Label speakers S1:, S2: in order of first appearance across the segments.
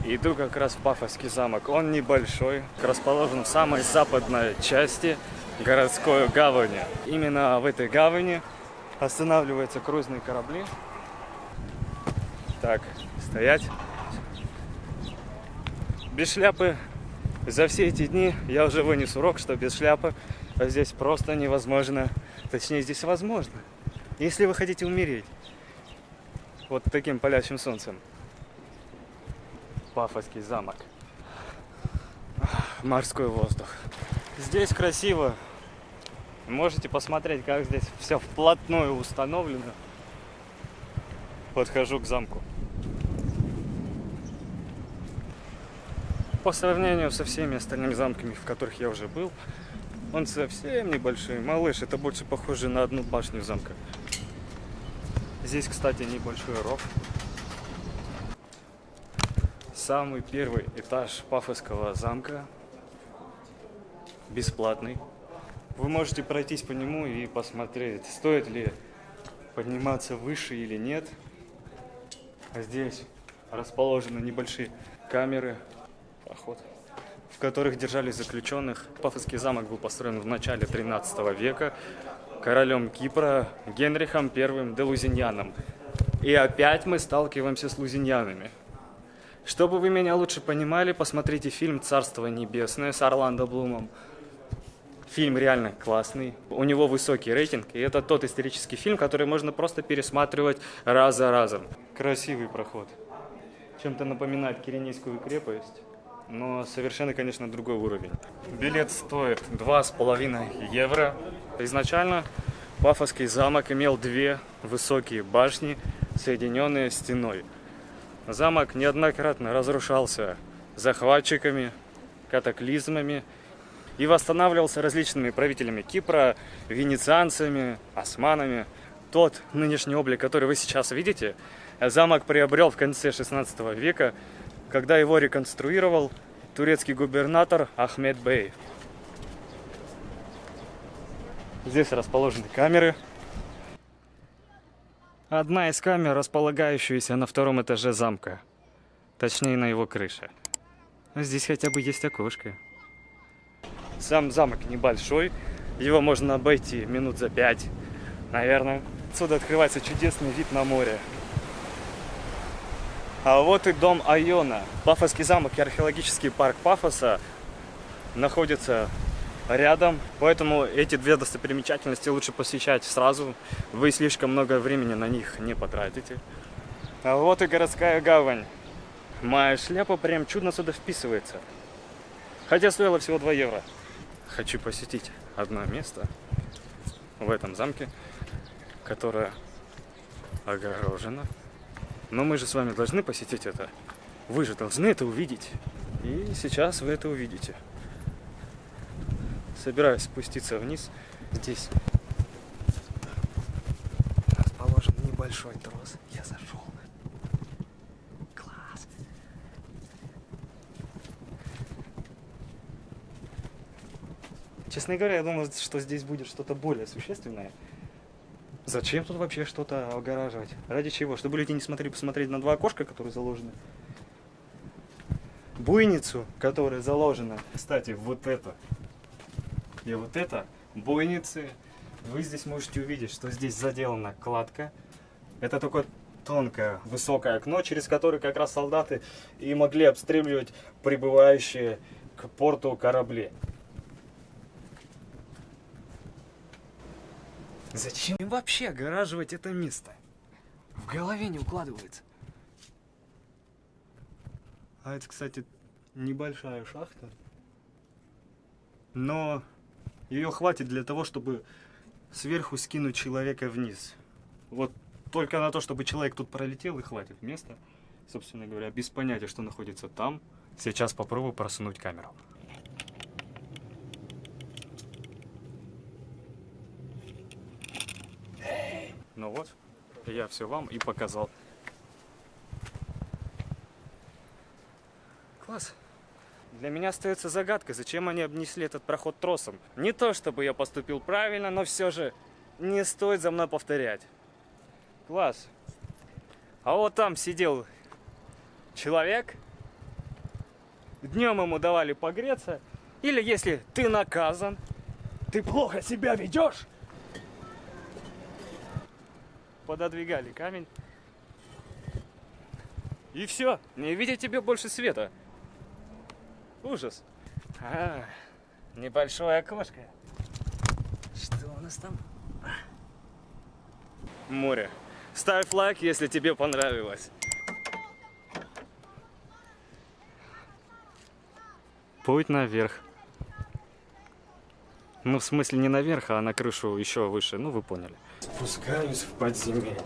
S1: Иду как раз в Пафосский замок. Он небольшой, расположен в самой западной части городской гавани. Именно в этой гавани останавливаются круизные корабли. Так, стоять. Без шляпы. За все эти дни я уже вынес урок, что без шляпы здесь просто невозможно. Точнее, здесь возможно. Если вы хотите умереть вот таким палящим солнцем. Пафосский замок. Морской воздух. Здесь красиво. Можете посмотреть, как здесь все вплотную установлено. Подхожу к замку. По сравнению со всеми остальными замками, в которых я уже был, он совсем небольшой. Малыш, это больше похоже на одну башню замка. Здесь, кстати, небольшой ров. Самый первый этаж Пафосского замка бесплатный. Вы можете пройтись по нему и посмотреть, стоит ли подниматься выше или нет. Здесь расположены небольшие камеры, проход, в которых держали заключенных. Пафосский замок был построен в начале 13 века королем Кипра Генрихом I де Лузиньяном. И опять мы сталкиваемся с лузиньянами. Чтобы вы меня лучше понимали, посмотрите фильм «Царство небесное» с Орландо Блумом. Фильм реально классный, у него высокий рейтинг, и это тот исторический фильм, который можно просто пересматривать раз за разом. Красивый проход. Чем-то напоминает Киренейскую крепость, но совершенно, конечно, другой уровень. Билет стоит 2,5 евро. Изначально Пафосский замок имел две высокие башни, соединенные стеной. Замок неоднократно разрушался захватчиками, катаклизмами и восстанавливался различными правителями Кипра, венецианцами, османами. Тот нынешний облик, который вы сейчас видите, замок приобрел в конце 16 века, когда его реконструировал турецкий губернатор Ахмед Бей. Здесь расположены камеры. Одна из камер, располагающаяся на втором этаже замка. Точнее, на его крыше. Здесь хотя бы есть окошко. Сам замок небольшой. Его можно обойти минут за 5, наверное. Отсюда открывается чудесный вид на море. А вот и дом Айона. Пафосский замок и археологический парк Пафоса находятся рядом, поэтому эти две достопримечательности лучше посещать сразу. Вы слишком много времени на них не потратите. А вот и городская гавань. Моя шляпа прям чудно сюда вписывается. Хотя стоила всего 2 евро. Хочу посетить одно место в этом замке, которое огорожено. Но мы же с вами должны посетить это. Вы же должны это увидеть. И сейчас вы это увидите. Собираюсь спуститься вниз. Здесь расположен небольшой трос. Я зашел. Класс. Честно говоря, я думал, что здесь будет что-то более существенное. Зачем тут вообще что-то огораживать? Ради чего? Чтобы люди не смогли посмотреть на два окошка, которые заложены. Буйницу, которая заложена. Кстати, вот это. И вот это бойницы. Вы здесь можете увидеть, что здесь заделана кладка. Это такое тонкое, высокое окно, через которое как раз солдаты и могли обстреливать прибывающие к порту корабли. Зачем им вообще огораживать это место? В голове не укладывается. А это, кстати, небольшая шахта. Но ее хватит для того, чтобы сверху скинуть человека вниз. Вот только на то, чтобы человек тут пролетел, и хватит места. Собственно говоря, без понятия, что находится там. Сейчас попробую просунуть камеру. Ну вот, я все вам и показал. Класс. Для меня остается загадкой, зачем они обнесли этот проход тросом. Не то, чтобы я поступил правильно, но все же не стоит за мной повторять. Класс. А вот там сидел человек, Днем ему давали погреться. Или если ты наказан, ты плохо себя ведешь, пододвигали камень. И все, не видя тебе больше света. Ужас. Небольшое окошко. Что у нас там? Море. Ставь лайк, если тебе понравилось. Путь наверх. Ну, в смысле, не наверх, а на крышу еще выше. Ну, вы поняли. Спускаюсь в подземелье.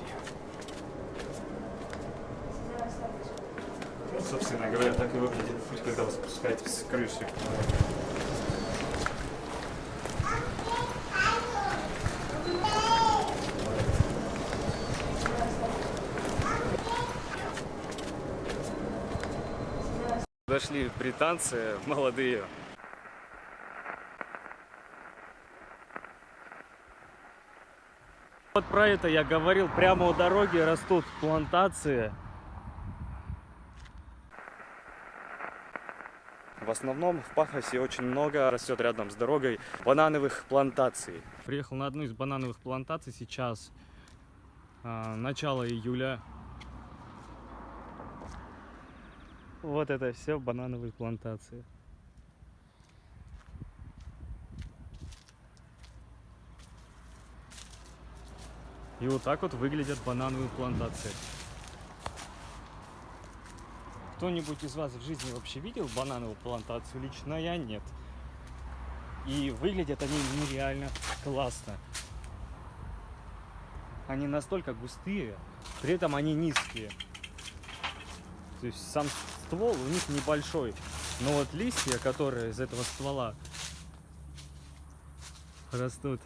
S1: Ну, собственно говоря, так и выглядит путь, когда вы спускаетесь с крыши. Дошли британцы молодые. Вот про это я говорил. Прямо у дороги растут плантации. В основном в Пафосе очень много растет рядом с дорогой банановых плантаций. Приехал на одну из банановых плантаций сейчас. Начало июля. Вот это все банановые плантации. И вот так вот выглядят банановые плантации. Кто-нибудь из вас в жизни вообще видел банановую плантацию? Лично я нет. И выглядят они нереально классно. Они настолько густые, при этом они низкие. То есть сам ствол у них небольшой. Но вот листья, которые из этого ствола растут,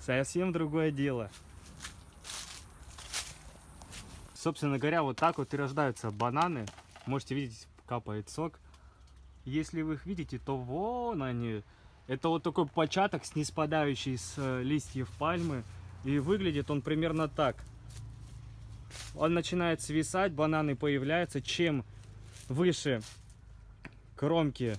S1: совсем другое дело. Собственно говоря, вот так вот и рождаются бананы. Можете видеть, капает сок. Если вы их видите, то вон они. Это вот такой початок, ниспадающий с листьев пальмы. И выглядит он примерно так. Он начинает свисать, бананы появляются. Чем выше кромки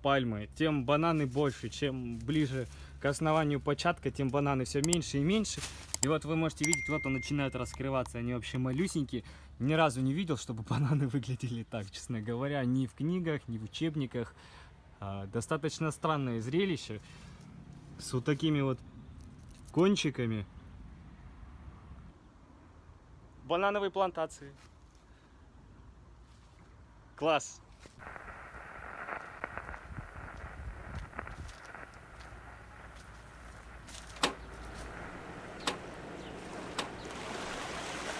S1: пальмы, тем бананы больше. Чем ближе к основанию початка, тем бананы все меньше и меньше. И вот вы можете видеть, вот он начинает раскрываться. Они вообще малюсенькие. Ни разу не видел, чтобы бананы выглядели так, честно говоря. Ни в книгах, ни в учебниках. Достаточно странное зрелище. С вот такими вот кончиками. Банановые плантации. Класс.